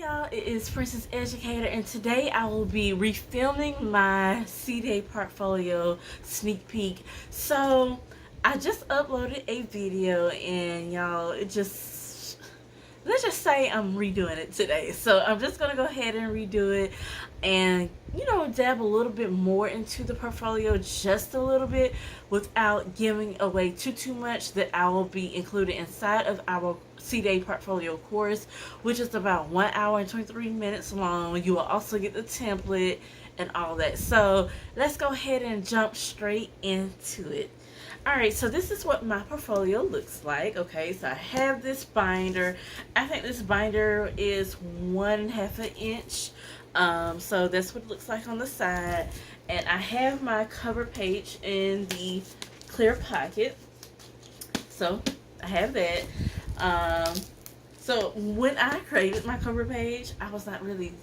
y'all, it is Princess Educator, and today I will be refilming my CDA Portfolio sneak peek. So I just uploaded a video, and y'all, let's just say I'm redoing it today. So I'm just gonna go ahead and redo it, and dab a little bit more into the portfolio, just a little bit, without giving away too much that I will be included inside of our CDA Portfolio Course, which is about 1 hour and 23 minutes long. You will also get the template and all that. So let's go ahead and jump straight into it. Alright, so this is what my portfolio looks like. Okay, so I have this binder. I think this binder is 1/2 inch. So that's what it looks like on the side. And I have my cover page in the clear pocket. So I have that. So when I created my cover page, I was not really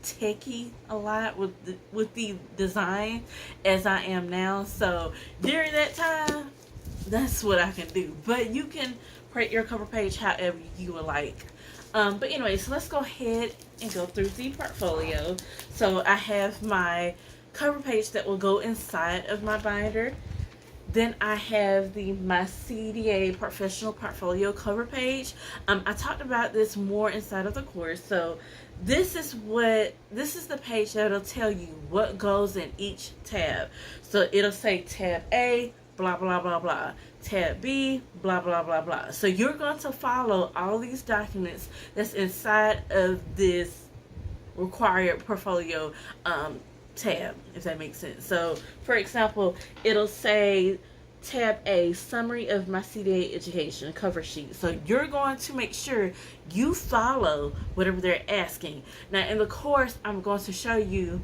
techie a lot with the design as I am now. So during that time, that's what I can do. But you can create your cover page however you would like. But anyway, so let's go ahead and go through the portfolio. So I have my cover page that will go inside of my binder. Then I have my CDA Professional Portfolio cover page. I talked about this more inside of the course. So this is the page that'll tell you what goes in each tab. So it'll say tab A, blah blah blah blah, tab B, blah blah blah blah. So you're going to follow all these documents that's inside of this required portfolio tab, if that makes sense. So for example, it'll say tab A, summary of my CDA education cover sheet. So you're going to make sure you follow whatever they're asking. Now in the course, I'm going to show you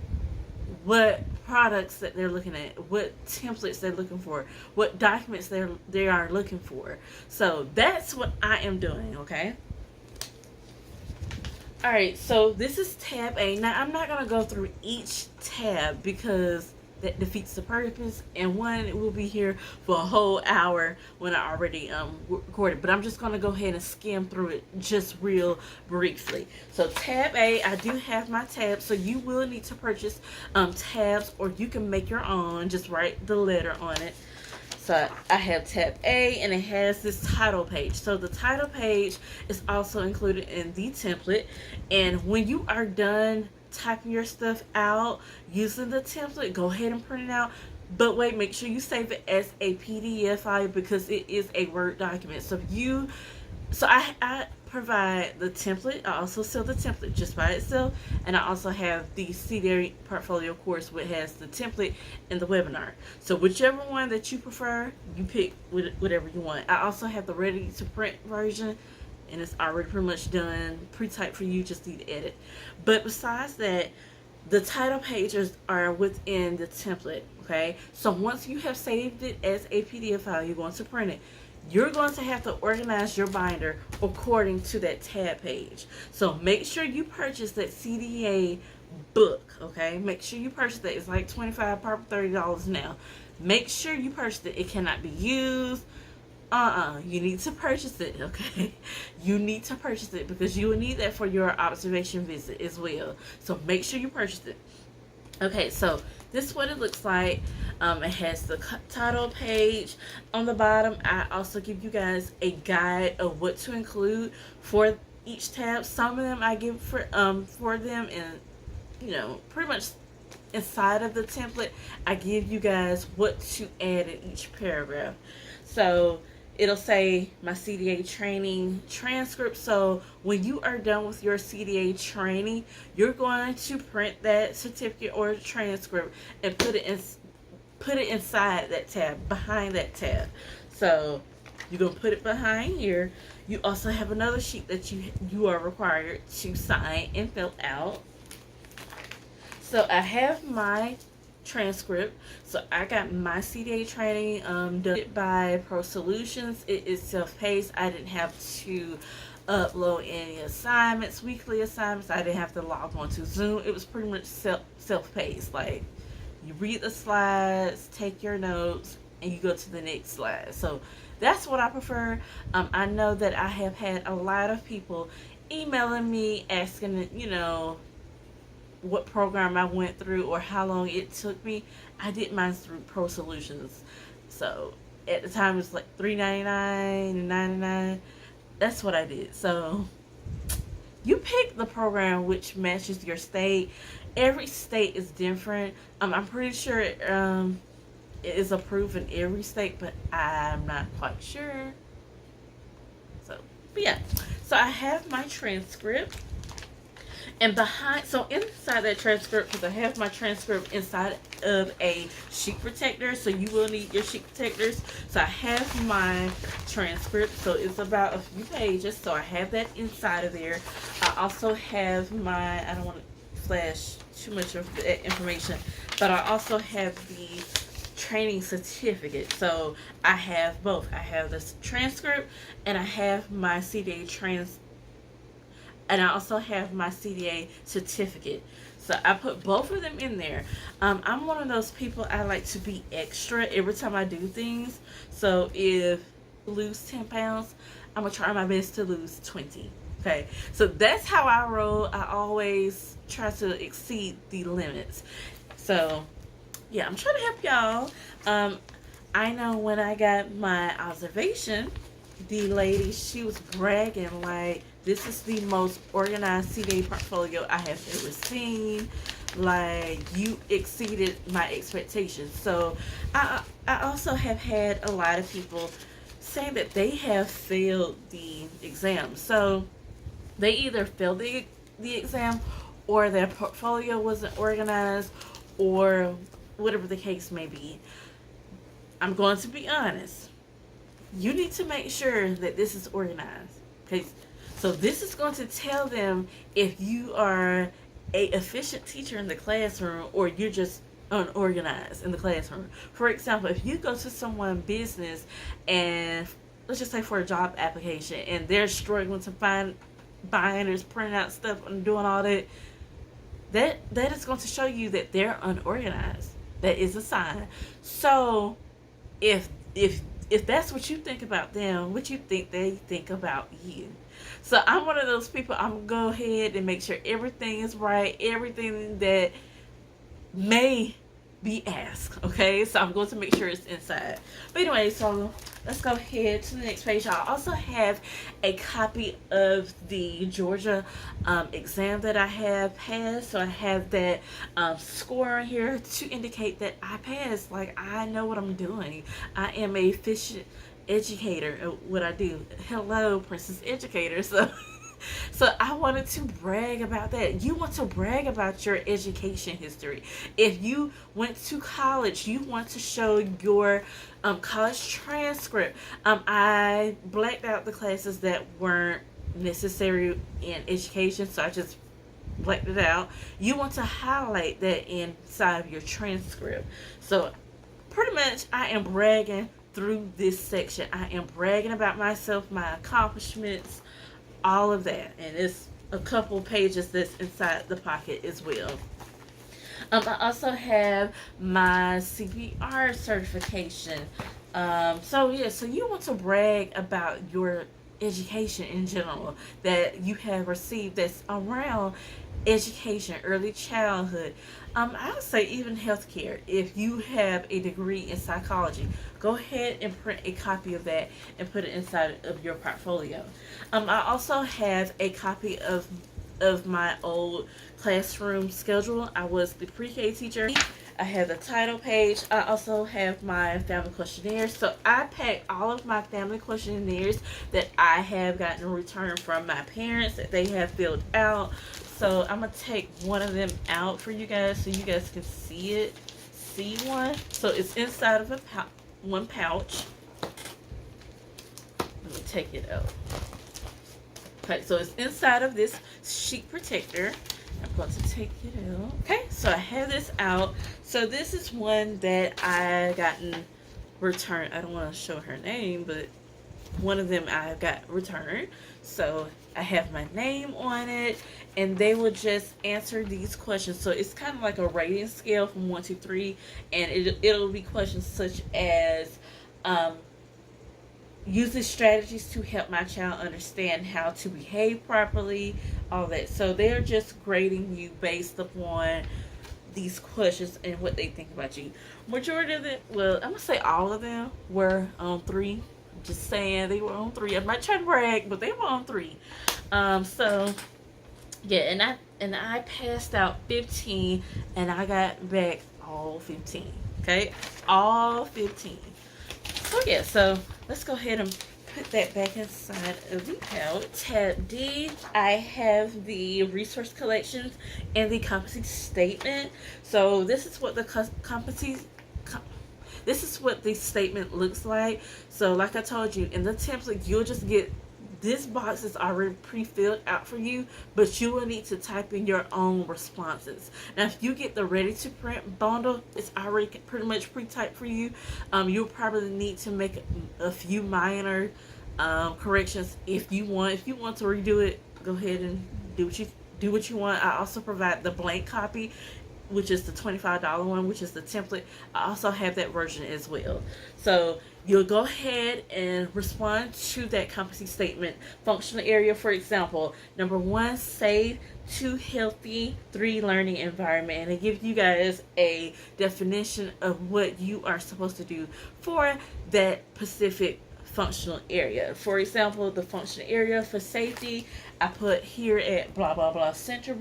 what products that they're looking at, what templates they're looking for, what documents they are looking for. So that's what I am doing, okay? Alright, so this is tab A. Now I'm not going to go through each tab because that defeats the purpose, and one, it will be here for a whole hour when I already recorded. But I'm just going to go ahead and skim through it just real briefly. So tab A, I do have my tabs, so you will need to purchase tabs, or you can make your own. Just write the letter on it. So I have tab A, and it has this title page. So the title page is also included in the template. And when you are done typing your stuff out using the template, go ahead and print it out. But wait, make sure you save it as a PDF file because it is a Word document. So I provide the template. I also sell the template just by itself, and I also have the CDA Portfolio Course, which has the template and the webinar. So whichever one that you prefer, you pick whatever you want. I also have the ready to print version, and it's already pretty much done, pre-typed for you, just need to edit. But besides that, the title pages are within the template, okay? So once you have saved it as a PDF file, you're going to print it. You're going to have to organize your binder according to that tab page. So make sure you purchase that CDA book, okay? Make sure you purchase that. It's like $25, probably $30 now. Make sure you purchase it. It cannot be used. You need to purchase it, okay? You need to purchase it because you will need that for your observation visit as well. So make sure you purchase it. Okay, so this is what it looks like. It has the title page on the bottom. I also give you guys a guide of what to include for each tab. Some of them I give for them, and pretty much inside of the template, I give you guys what to add in each paragraph. So it'll say my CDA training transcript. So when you are done with your CDA training, you're going to print that certificate or transcript and put it inside that tab, behind that tab. So you're going to put it behind here. You also have another sheet that you are required to sign and fill out. So I have my transcript. So I got my CDA training done by Pro Solutions. It is self-paced. I didn't have to upload any assignments, weekly assignments. I didn't have to log on to Zoom. It was pretty much self-paced. Like, you read the slides, take your notes, and you go to the next slide. So that's what I prefer. I know that I have had a lot of people emailing me asking, what program I went through or how long it took me, I did mine through Pro Solutions. So at the time it was like $3.99 and $99. That's what I did. So you pick the program which matches your state. Every state is different. I'm pretty sure it is approved in every state, but I'm not quite sure. So, but yeah. So I have my transcript. And inside that transcript, because I have my transcript inside of a sheet protector, so you will need your sheet protectors. So I have my transcript, so it's about a few pages, so I have that inside of there. I also have I don't want to flash too much of that information, but I also have the training certificate. So I have both. I have this transcript, and I have my CDA and I also have my CDA certificate. So I put both of them in there. I'm one of those people, I like to be extra every time I do things. So if I lose 10 pounds, I'm going to try my best to lose 20. Okay, so that's how I roll. I always try to exceed the limits. So yeah, I'm trying to help y'all. I know when I got my observation, the lady, she was bragging like, this is the most organized CDA portfolio I have ever seen. Like, you exceeded my expectations. So I also have had a lot of people saying that they have failed the exam. So they either failed the exam, or their portfolio wasn't organized, or whatever the case may be. I'm going to be honest. You need to make sure that this is organized. Okay? So this is going to tell them if you are a efficient teacher in the classroom or you're just unorganized in the classroom. For example, if you go to someone's business and let's just say for a job application and they're struggling to find binders, printing out stuff and doing all that, that is going to show you that they're unorganized. That is a sign. So if that's what you think about them, what you think they think about you? So I'm one of those people, I'm going to go ahead and make sure everything is right, everything that may be asked, okay? So I'm going to make sure it's inside. But anyway, so let's go ahead to the next page. I also have a copy of the Georgia exam that I have passed. So I have that score on here to indicate that I passed. Like, I know what I'm doing. I am a efficient educator at what I do. Hello, Princess Educator. So I wanted to brag about that. You want to brag about your education history. If you went to college, you want to show your college transcript. I blacked out the classes that weren't necessary in education, so I just blacked it out. You want to highlight that inside of your transcript. So pretty much I am bragging through this section. I am bragging about myself, my accomplishments, all of that. And it's a couple pages that's inside the pocket as well. I also have my CPR certification. So you want to brag about your education in general that you have received that's around education, early childhood. I would say even healthcare. If you have a degree in psychology, go ahead and print a copy of that and put it inside of your portfolio. I also have a copy of my old classroom schedule. I was the pre-K teacher. I have the title page. I also have my family questionnaire. So I packed all of my family questionnaires that I have gotten a return from my parents that they have filled out. So I'm going to take one of them out for you guys so you guys can see it. See one? So it's inside of one pouch. Let me take it out. Okay, so it's inside of this sheet protector. I'm going to take it out. Okay, so I have this out. So this is one that I gotten returned. I don't want to show her name, but one of them I got returned. So I have my name on it, and they will just answer these questions. So it's kind of like a rating scale from 1 to 3, and it'll be questions such as uses strategies to help my child understand how to behave properly, all that. So they're just grading you based upon these questions and what they think about you. Majority of them, well, I'm gonna say all of them were on 3. Just saying they were on 3. I'm not trying to brag, but they were on 3. So yeah, and I passed out 15, and I got back all 15. Okay, all 15. So yeah, so let's go ahead and put that back inside of the pouch. Tab D, I have the resource collections and the competency statement. So this is what the this is what the statement looks like. So like I told you, in the template, you'll just get this box is already pre-filled out for you, but you will need to type in your own responses. Now, if you get the ready-to-print bundle, it's already pretty much pre-typed for you. You'll probably need to make a few minor corrections if you want. If you want to redo it, go ahead and do what you want. I also provide the blank copy, which is the $25 one, which is the template. I also have that version as well. So you'll go ahead and respond to that competency statement. Functional area, for example, number 1, safe, 2, healthy, 3, learning environment. And it gives you guys a definition of what you are supposed to do for that specific functional area. For example, the functional area for safety, I put here at blah blah blah center,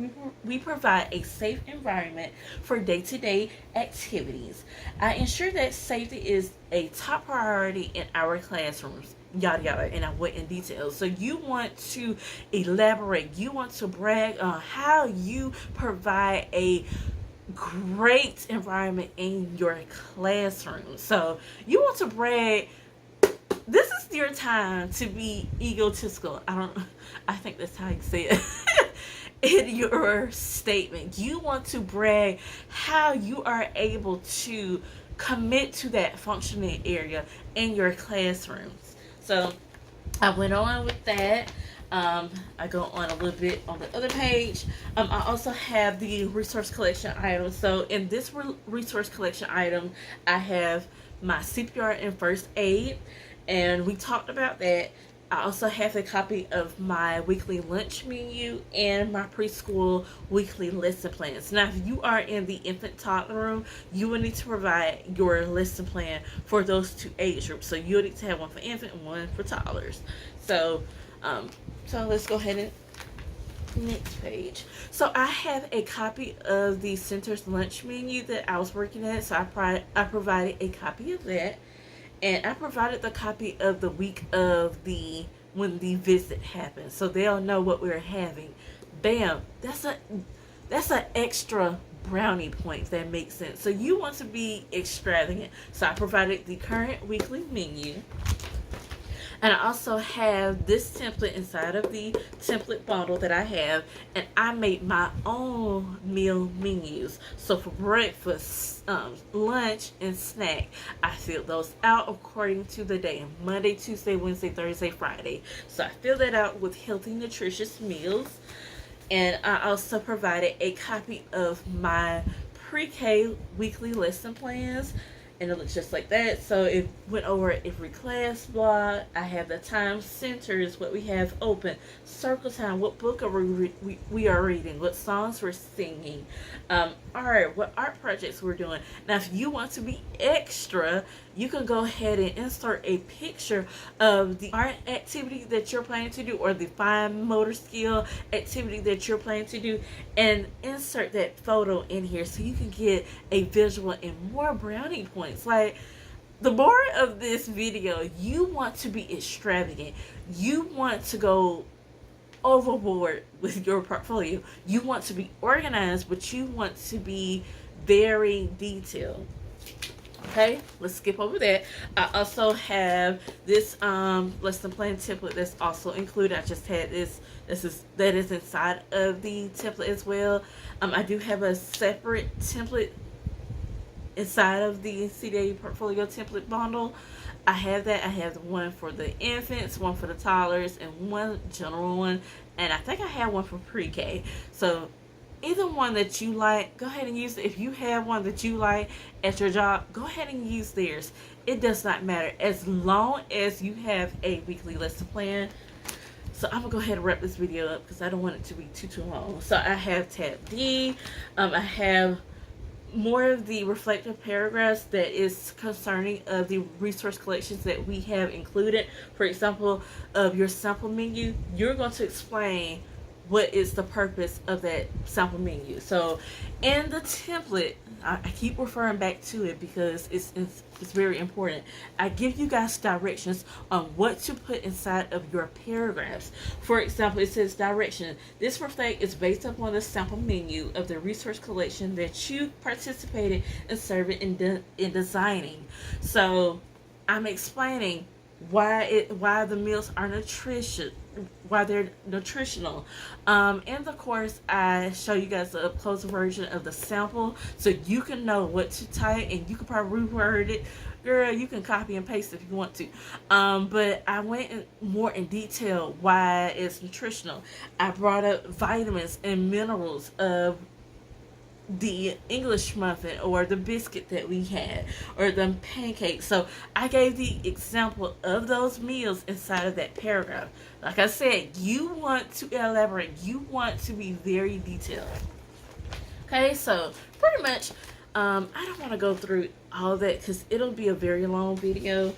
we provide a safe environment for day-to-day activities. I ensure that safety is a top priority in our classrooms, yada yada, and I went in detail. So you want to elaborate, you want to brag on how you provide a great environment in your classroom. So you want to brag. This is your time to be egotistical. I think that's how you say it. In your statement, you want to brag how you are able to commit to that functioning area in your classrooms. So I went on with that. I go on a little bit on the other page. I also have the resource collection item. So in this resource collection item, I have my CPR and first aid, and we talked about that. I also have a copy of my weekly lunch menu and my preschool weekly lesson plans. Now, if you are in the infant toddler room, you will need to provide your lesson plan for those 2 age groups. So you'll need to have one for infant and one for toddlers. So let's go ahead and next page. So I have a copy of the center's lunch menu that I was working at. So I provided a copy of that. And I provided the copy of the week of when the visit happened, so they'll know what we're having. Bam! That's an extra brownie point, if that makes sense. So you want to be extravagant. So I provided the current weekly menu. And I also have this template inside of the template bundle that I have, and I made my own meal menus. So for breakfast, lunch, and snack, I filled those out according to the day: Monday, Tuesday, Wednesday, Thursday, Friday. So I filled that out with healthy, nutritious meals. And I also provided a copy of my pre-K weekly lesson plans, and it looks just like that. So it went over every class block. I have the time centers, what we have open, circle time, what book are we are reading, what songs we're singing, art, what art projects we're doing. Now, if you want to be extra, you can go ahead and insert a picture of the art activity that you're planning to do, or the fine motor skill activity that you're planning to do, and insert that photo in here so you can get a visual and more brownie points. Like, the more of this video, you want to be extravagant. You want to go overboard with your portfolio. You want to be organized, but you want to be very detailed. Okay, let's skip over that. I also have this lesson plan template that's also included. I just had that is inside of the template as well. I do have a separate template inside of the CDA Portfolio template bundle. I have that. I have one for the infants, one for the toddlers, and one general one. And I think I have one for pre-K. So either one that you like, go ahead and use it. If you have one that you like at your job, go ahead and use theirs. It does not matter as long as you have a weekly lesson plan. So I'm gonna go ahead and wrap this video up because I don't want it to be too long. So I have tab D. I have more of the reflective paragraphs that is concerning of the resource collections that we have included. For example, of your sample menu, you're going to explain what is the purpose of that sample menu. So in the template, I keep referring back to it because it's very important. I give you guys directions on what to put inside of your paragraphs. For example, it says direction. This reflect is based upon the sample menu of the resource collection that you participated in serving in designing. So I'm explaining why the meals are why they're nutritional. In the course, I show you guys a closer version of the sample so you can know what to type, and you can probably reword it. Girl, you can copy and paste if you want to. But I went more in detail why it's nutritional. I brought up vitamins and minerals of the English muffin or the biscuit that we had or the pancakes. So I gave the example of those meals inside of that paragraph. Like I said, you want to elaborate, you want to be very detailed. Okay, so pretty much I don't want to go through all that because it'll be a very long video,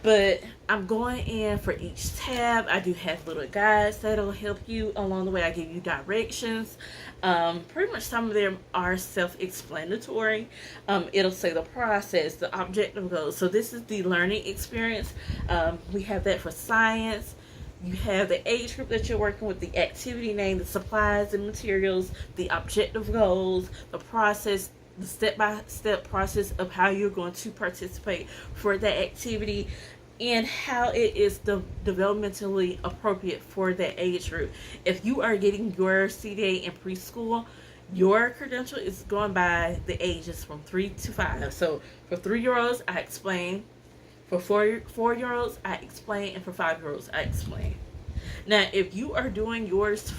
but I'm going in for each tab. I do have little guides that'll help you along the way. I give you directions. Pretty much some of them are self-explanatory. It'll say the process, the objective goals. So this is the learning experience. We have that for science. You have the age group that you're working with, the activity name, the supplies and materials, the objective goals, the process, the step-by-step process of how you're going to participate for that activity, and how it is developmentally appropriate for that age group. If you are getting your CDA in preschool, your credential is going by the ages from 3 to 5. So for 3-year-olds, I explain. For 4-year-olds, I explain. And for 5-year-olds, I explain. Now, if you are doing yours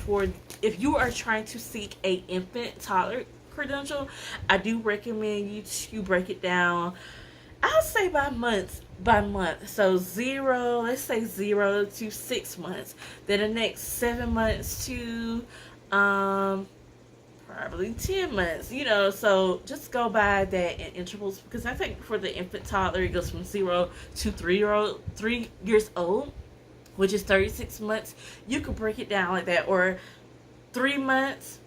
if you are trying to seek a infant toddler credential, I do recommend you to break it down, I'll say by month. So let's say 0 to 6 months. Then the next 7 months to probably 10 months, so just go by that in intervals, because I think for the infant toddler it goes from 0 to 3 years old, which is 36 months. You could break it down like that, or 3 months,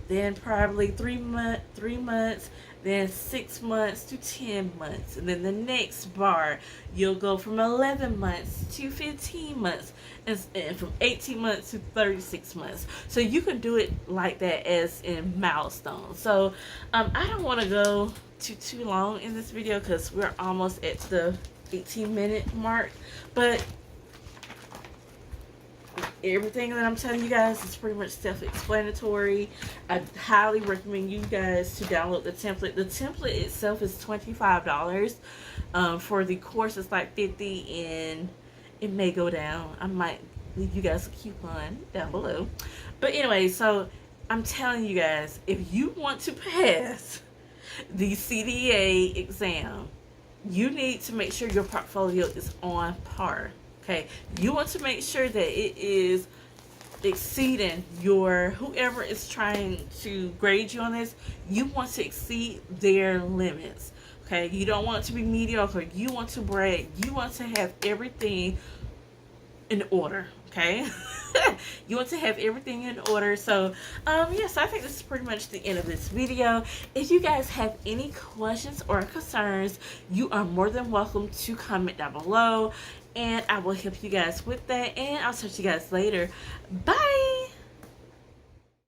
then probably 3 months, then 6 months to 10 months. And then the next bar, you'll go from 11 months to 15 months, and from 18 months to 36 months. So you can do it like that as in milestones. So I don't want to go too long in this video because we're almost at the 18-minute mark. But everything that I'm telling you guys is pretty much self-explanatory. I highly recommend you guys to download the template. The template itself is $25. For the course, it's like $50, and it may go down. I might leave you guys a coupon down below. But anyway, so I'm telling you guys, if you want to pass the CDA exam, you need to make sure your portfolio is on par. Okay, you want to make sure that it is exceeding whoever is trying to grade you on this. You want to exceed their limits. Okay, you don't want to be mediocre. You want to brag. You want to have everything in order. Okay, you want to have everything in order. So yes, I think this is pretty much the end of this video. If you guys have any questions or concerns, you are more than welcome to comment down below, and I will help you guys with that. And I'll talk to you guys later. Bye.